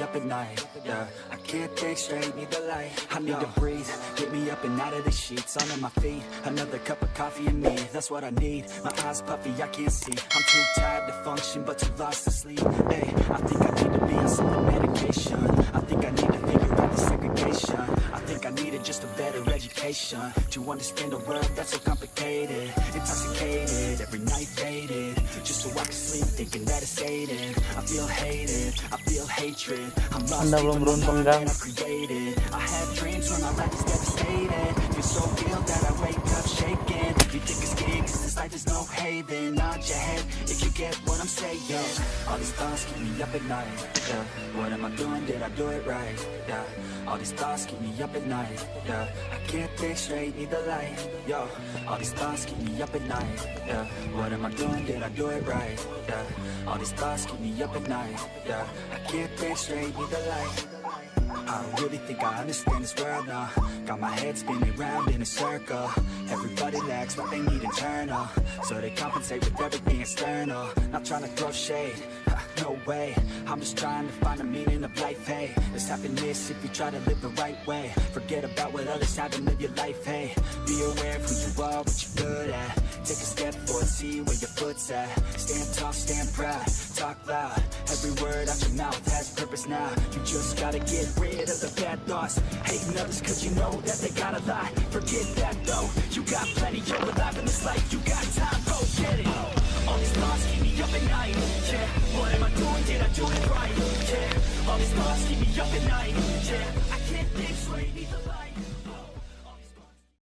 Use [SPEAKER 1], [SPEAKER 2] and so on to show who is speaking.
[SPEAKER 1] up at night, yeah. I can't think straight, need the light. I need to breathe, get me up and out of the sheets. Under my feet, another cup of coffee and me. That's what I need, my eyes puffy, I can't see. I'm too tired to function, but too lost to sleep. Hey, I think I need to be on some medication. I think I need to figure out the segregation. I think I needed just a better education to understand a world that's so complicated. Intoxicated, every night faded, just so I can sleep thinking that it's sated. I feel hated, I feel hatred. I'm lost
[SPEAKER 2] Anda belum beruntung, Gang.
[SPEAKER 1] I have dreams when my life is devastated. Feel so real that I wake up shaking. You think it's king, cause this life is no haven. Nod your head if you get what I'm saying. All these thoughts keep me up at night, yeah. What am I doing, did I do it right, yeah. All these thoughts keep me up at night, yeah. I can't think straight, need the light, yo. All these thoughts keep me up at night, yeah. What am I doing, did I do it right, yeah. All these thoughts keep me up at night, yeah. I can't think straight, need the light. I don't really think I understand this world now. Got my head spinning round in a circle. Everybody lacks what they need internal, so they compensate with everything external. Not trying to throw shade, no way. I'm just trying to find the meaning of life, hey. There's happiness if you try to live the right way. Forget about what others have and live your life, hey. Be aware of who you are, what you're good at. Take a step forward, see where your foot's at. Stand tall, stand proud, talk loud. Every word out your mouth has purpose now. You just gotta get rid of the bad thoughts. Hating others cause you know that they got a lot. Forget that though, you got plenty, you're alive in this life. You got time, go get it. All these thoughts keep me up at night, yeah. What am I doing, did I do it right, yeah. All these thoughts keep me up at night, yeah.